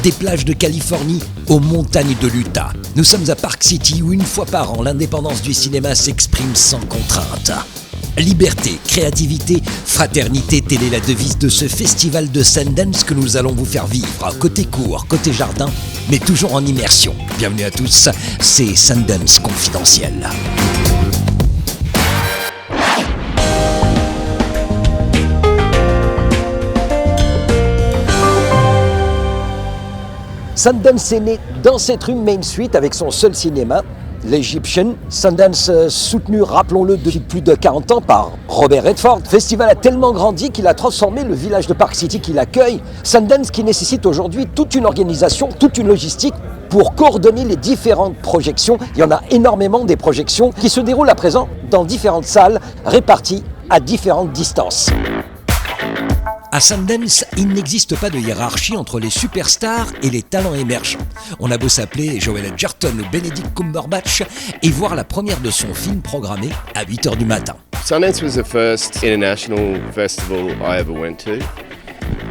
Des plages de Californie aux montagnes de l'Utah. Nous sommes à Park City où une fois par an, l'indépendance du cinéma s'exprime sans contrainte. Liberté, créativité, fraternité, telle est la devise de ce festival de Sundance que nous allons vous faire vivre, côté court, côté jardin, mais toujours en immersion. Bienvenue à tous, c'est Sundance Confidentiel. Sundance est né dans cette rue Main Street avec son seul cinéma, l'Egyptian. Sundance soutenu, rappelons-le, depuis plus de 40 ans par Robert Redford. Le festival a tellement grandi qu'il a transformé le village de Park City qui l'accueille. Sundance qui nécessite aujourd'hui toute une organisation, toute une logistique pour coordonner les différentes projections. Il y en a énormément des projections qui se déroulent à présent dans différentes salles réparties à différentes distances. À Sundance, il n'existe pas de hiérarchie entre les superstars et les talents émergents. On a beau s'appeler Joel Edgerton ou Benedict Cumberbatch et voir la première de son film programmée à 8h du matin. Sundance was the first international festival I ever went to.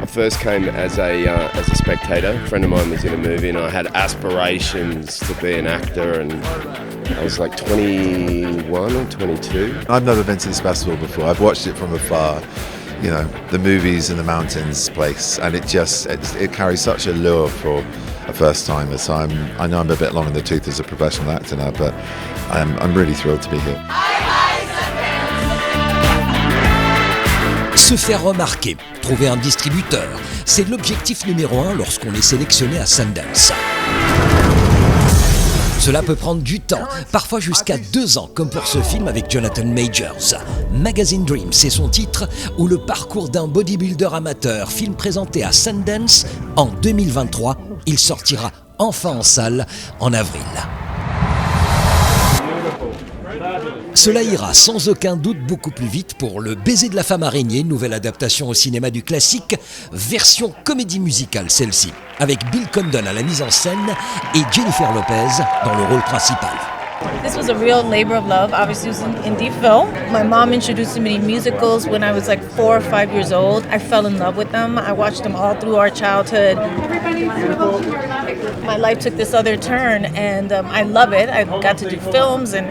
I first came as a spectator. A friend of mine was in a movie and I had aspirations to be an actor, and I was like 21 or 22. I've never been to this festival before. I've watched it from afar. You know, the movies in the mountains place, and it carries such a lure for a first timer. So I know I'm a bit long in the tooth as a professional actor now, but I'm really thrilled to be here. Se faire remarquer, trouver un distributeur, c'est l'objectif numéro 1 lorsqu'on est sélectionné à Sundance. Cela peut prendre du temps, parfois jusqu'à 2 ans, comme pour ce film avec Jonathan Majors. Magazine Dream, c'est son titre, ou le parcours d'un bodybuilder amateur, film présenté à Sundance en 2023. Il sortira enfin en salle en avril. Cela ira sans aucun doute beaucoup plus vite pour Le baiser de la femme araignée, nouvelle adaptation au cinéma du classique, version comédie musicale celle-ci, avec Bill Condon à la mise en scène et Jennifer Lopez dans le rôle principal. This was a real labor of love. Obviously, it was an indie film. My mom introduced me to musicals when I was like 4 or 5 years old. I fell in love with them. I watched them all through our childhood. My life took this other turn, and I love it. I got to do films and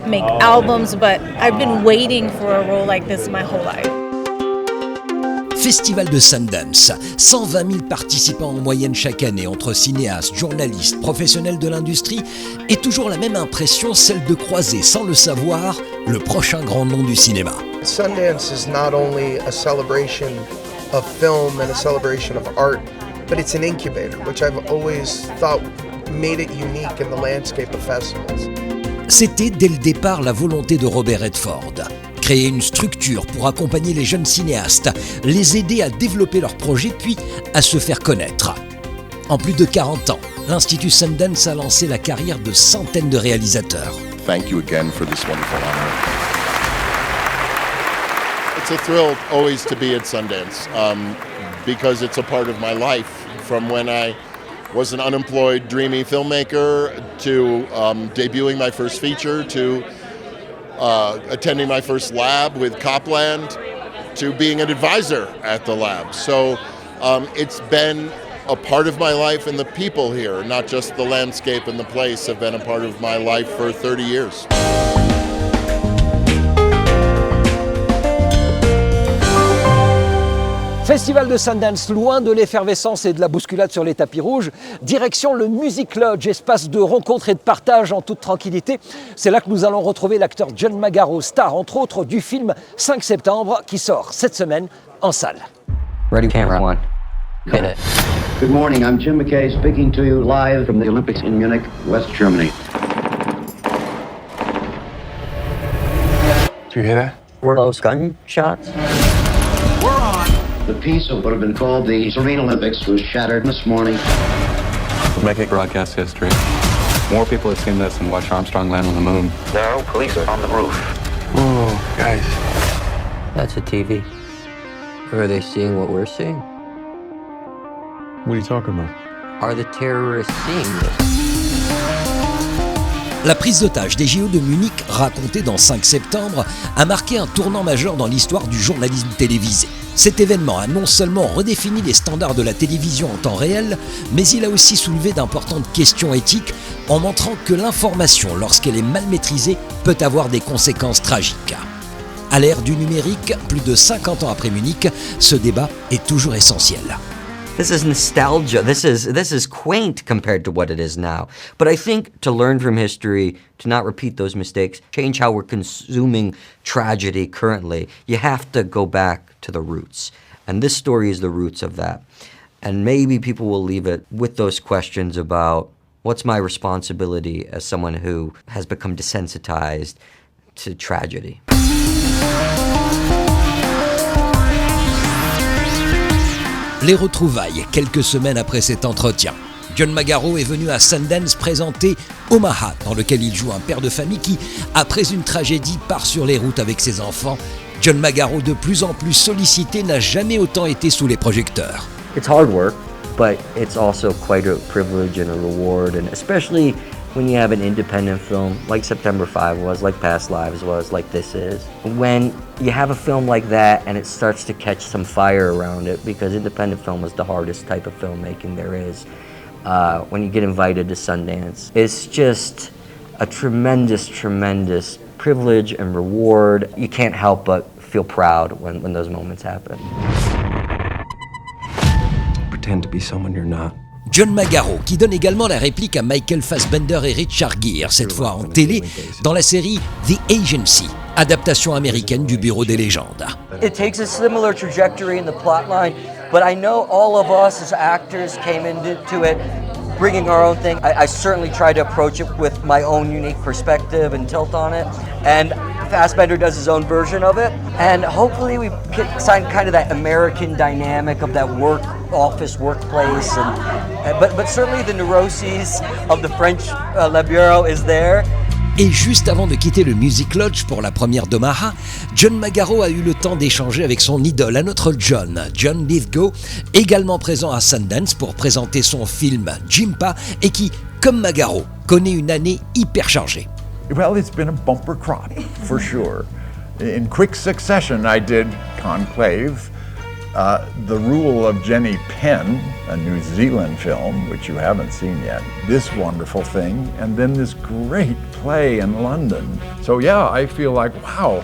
make albums, but I've been waiting for a role like this my whole life. Festival de Sundance, 120 000 participants en moyenne chaque année entre cinéastes, journalistes, professionnels de l'industrie, et toujours la même impression, celle de croiser sans le savoir le prochain grand nom du cinéma. Sundance is not only a celebration of film and a celebration of art, but it's an incubator, which I've always thought made it unique in the landscape of festivals. C'était dès le départ la volonté de Robert Redford. Créer une structure pour accompagner les jeunes cinéastes, les aider à développer leurs projets puis à se faire connaître. En plus de 40 ans, l'Institut Sundance a lancé la carrière de centaines de réalisateurs. Thank you again for this wonderful honor. It's a thrill always to be at Sundance because it's a part of my life from when I was an unemployed, dreamy filmmaker to debuting my first feature to attending my first lab with Copland to being an advisor at the lab. So it's been a part of my life, and the people here, not just the landscape and the place, have been a part of my life for 30 years. Festival de Sundance, loin de l'effervescence et de la bousculade sur les tapis rouges, direction le Music Lodge, espace de rencontre et de partage en toute tranquillité. C'est là que nous allons retrouver l'acteur John Magaro, star entre autres du film 5 septembre qui sort cette semaine en salle. Ready, camera one. Hit it. Good morning, I'm Jim McKay speaking to you live from the Olympics in Munich, West Germany. Did you hear that? Were those gunshots? The piece of what had been called the Serene Olympics was shattered this morning. We'll make it broadcast history. More people have seen this than watch Armstrong land on the moon. No, police are on the roof. Whoa, guys. That's a TV. Are they seeing what we're seeing? What are you talking about? Are the terrorists seeing this? La prise d'otage des JO de Munich, racontée dans 5 septembre, a marqué un tournant majeur dans l'histoire du journalisme télévisé. Cet événement a non seulement redéfini les standards de la télévision en temps réel, mais il a aussi soulevé d'importantes questions éthiques en montrant que l'information, lorsqu'elle est mal maîtrisée, peut avoir des conséquences tragiques. À l'ère du numérique, plus de 50 ans après Munich, ce débat est toujours essentiel. This is nostalgia. This is quaint compared to what it is now. But I think to learn from history, to not repeat those mistakes, change how we're consuming tragedy currently, you have to go back to the roots. And this story is the roots of that. And maybe people will leave it with those questions about what's my responsibility as someone who has become desensitized to tragedy. Les retrouvailles, quelques semaines après cet entretien. John Magaro est venu à Sundance présenter Omaha, dans lequel il joue un père de famille qui, après une tragédie, part sur les routes avec ses enfants. John Magaro, de plus en plus sollicité, n'a jamais autant été sous les projecteurs. It's hard work, but it's also quite a privilege and a reward, and especially when you have an independent film like September 5 was, like Past Lives was, like this is. When you have a film like that and it starts to catch some fire around it, because independent film is the hardest type of filmmaking there is, when you get invited to Sundance, it's just a tremendous, tremendous privilege and reward. You can't help but feel proud when those moments happen. Pretend to be someone you're not. John Magaro, qui donne également la réplique à Michael Fassbender et Richard Gere, cette fois en télé, dans la série The Agency, adaptation américaine du Bureau des légendes. It takes a similar trajectory in the plotline, but I know all of us as actors came into it bringing our own thing. I certainly try to approach it with my own unique perspective and tilt on it, and Fassbender does his own version of it, and hopefully we find kind of that American dynamic of that workplace, but certainly the neuroses of the French Le Bureau is there. Et juste avant de quitter le Music Lodge pour la première d'Omaha, John Magaro a eu le temps d'échanger avec son idole, un autre John Lithgow, également présent à Sundance pour présenter son film Jimpa et qui, comme Magaro, connaît une année hyper chargée. Well, it's been a bumper crop, for sure. In quick succession, I did Conclave, The Rule of Jenny Penn, a New Zealand film, which you haven't seen yet, this wonderful thing, and then this great play in London. So yeah, I feel like, wow,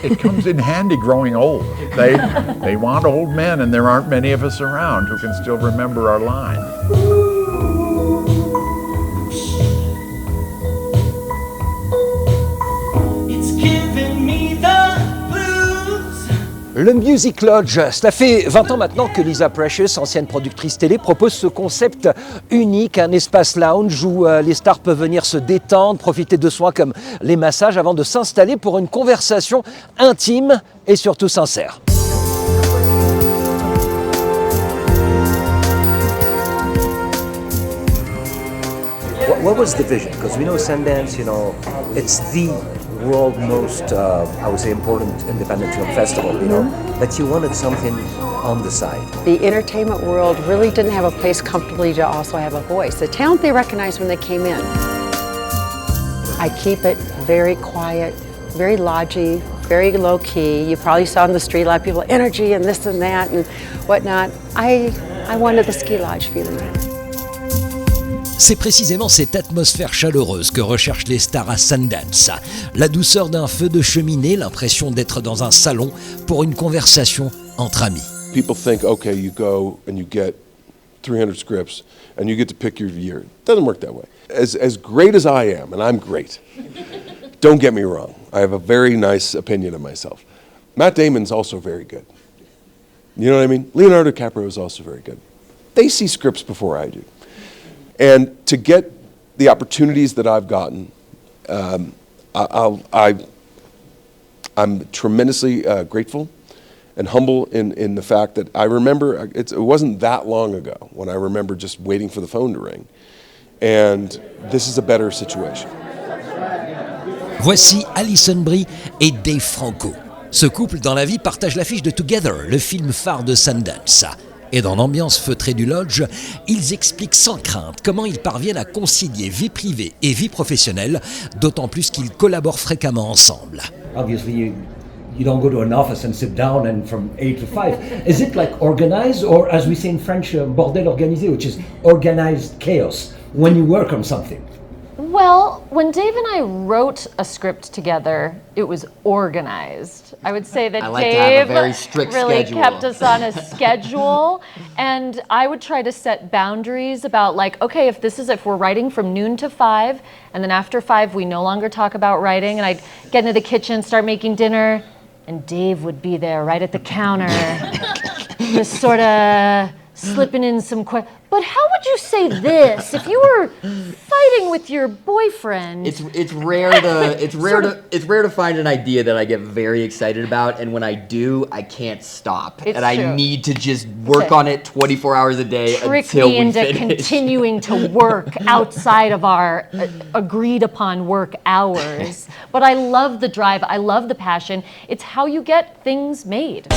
it comes in handy growing old. They want old men, and there aren't many of us around who can still remember our line. Le Music Lodge, cela fait 20 ans maintenant que Lisa Precious, ancienne productrice télé, propose ce concept unique, un espace lounge où les stars peuvent venir se détendre, profiter de soins comme les massages avant de s'installer pour une conversation intime et surtout sincère. What was the vision? Because we know Sundance, it's the world most, I would say, important independent film festival, but you wanted something on the side. The entertainment world really didn't have a place comfortably to also have a voice. The talent they recognized when they came in. I keep it very quiet, very lodgy, very low key. You probably saw in the street a lot of people, energy and this and that and whatnot. I wanted the ski lodge feeling. C'est précisément cette atmosphère chaleureuse que recherchent les stars à Sundance. La douceur d'un feu de cheminée, l'impression d'être dans un salon pour une conversation entre amis. People think, okay, you go and you get 300 scripts and you get to pick your year. It doesn't work that way. As great as I am, and I'm great, don't get me wrong, I have a very nice opinion of myself. Matt Damon's also very good. You know what I mean? Leonardo DiCaprio is also very good. They see scripts before I do. And to get the opportunities that I've gotten, I'm tremendously grateful and humble in the fact that I remember, it wasn't that long ago when I remember just waiting for the phone to ring. And this is a better situation. Voici Alison Brie et Dave Franco. Ce couple dans la vie partage l'affiche de Together, le film phare de Sundance. Et dans l'ambiance feutrée du lodge, ils expliquent sans crainte comment ils parviennent à concilier vie privée et vie professionnelle, d'autant plus qu'ils collaborent fréquemment ensemble. Obviously, you don't go to an office and sit down and from 8 to 5. Is it like organized, or as we say in French, bordel organisé, which is organized chaos when you work on something? Well, when Dave and I wrote a script together, it was organized. I would say that Dave really kept us on a schedule, and I would try to set boundaries about like, okay, if we're writing from noon to 5, and then after 5 we no longer talk about writing, and I'd get into the kitchen, start making dinner, and Dave would be there right at the counter, just sort of slipping in some questions. But how would you say this if you were fighting with your boyfriend? It's rare to find an idea that I get very excited about, and when I do, I can't stop. I need to just work on it 24 hours a day until we finish. Trick me into continuing to work outside of our agreed upon work hours. But I love the drive, I love the passion. It's how you get things made.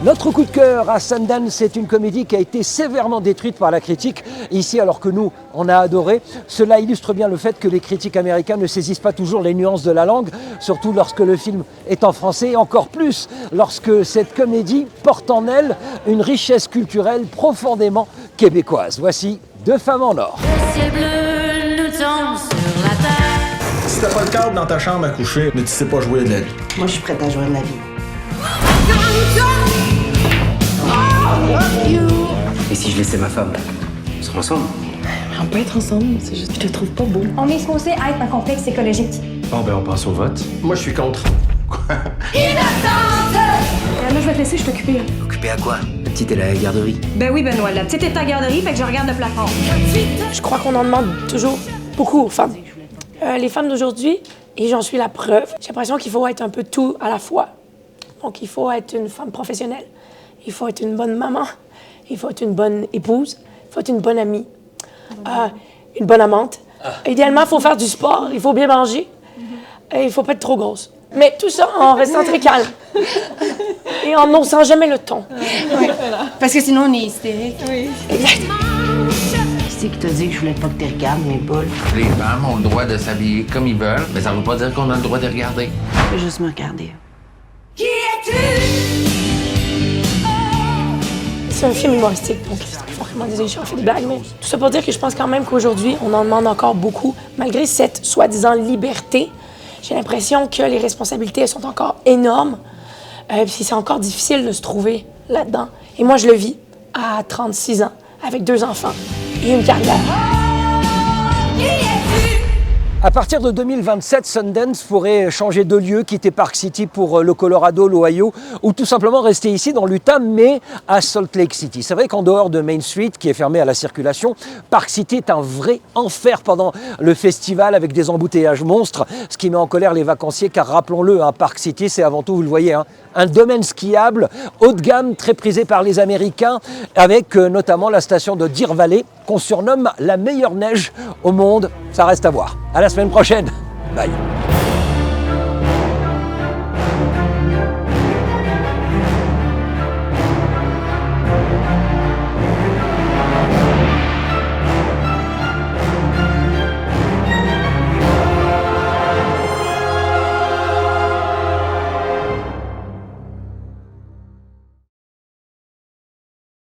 Notre coup de cœur à Sundance, c'est une comédie qui a été sévèrement détruite par la critique ici, alors que nous, on a adoré. Cela illustre bien le fait que les critiques américains ne saisissent pas toujours les nuances de la langue, surtout lorsque le film est en français, et encore plus lorsque cette comédie porte en elle une richesse culturelle profondément québécoise. Voici Deux femmes en or. Le ciel bleu nous tombe sur la terre. Si t'as pas le cadre dans ta chambre à coucher, mais tu sais pas jouer de la vie. Moi, je suis prête à jouer de la vie. Et si je laissais ma femme? On serait ensemble? On peut être ensemble, c'est juste que je te trouve pas beau. On est supposé être un complexe écologique. Bon, ben on passe au vote. Moi, je suis contre. Innocente! Là, je vais te laisser, je suis occupée. Occupé à quoi? La petite est à la garderie. Ben oui, Benoît, la petite est à la garderie, fait que je regarde le plafond. Je crois qu'on en demande toujours beaucoup aux femmes. Les femmes d'aujourd'hui, et j'en suis la preuve, j'ai l'impression qu'il faut être un peu tout à la fois. Donc, il faut être une femme professionnelle, il faut être une bonne maman, il faut être une bonne épouse, il faut être une bonne amie, une bonne amante. Idéalement, il faut faire du sport, il faut bien manger, et il ne faut pas être trop grosse. Mais tout ça en restant très calme et en n'osant jamais le ton. Oui, parce que sinon, on est hystérique. Oui. Exact. Qui c'est qui t'a dit que je voulais pas que tu regardes mes boules? Les femmes ont le droit de s'habiller comme ils veulent, mais ça ne veut pas dire qu'on a le droit de regarder. Je peux juste me regarder. Qui es-tu? C'est un film humoristique, donc c'est pas vraiment désolé, j'en fais des blagues, mais tout ça pour dire que je pense quand même qu'aujourd'hui, on en demande encore beaucoup. Malgré cette soi-disant liberté, j'ai l'impression que les responsabilités elles sont encore énormes, puis c'est encore difficile de se trouver là-dedans. Et moi, je le vis à 36 ans, avec 2 enfants et une carrière. À partir de 2027, Sundance pourrait changer de lieu, quitter Park City pour le Colorado, l'Ohio, ou tout simplement rester ici dans l'Utah, mais à Salt Lake City. C'est vrai qu'en dehors de Main Street, qui est fermée à la circulation, Park City est un vrai enfer pendant le festival avec des embouteillages monstres, ce qui met en colère les vacanciers, car rappelons-le, Park City, c'est avant tout, vous le voyez, un domaine skiable haut de gamme, très prisé par les Américains, avec notamment la station de Deer Valley, qu'on surnomme la meilleure neige au monde. Ça reste à voir. À la semaine prochaine. Bye.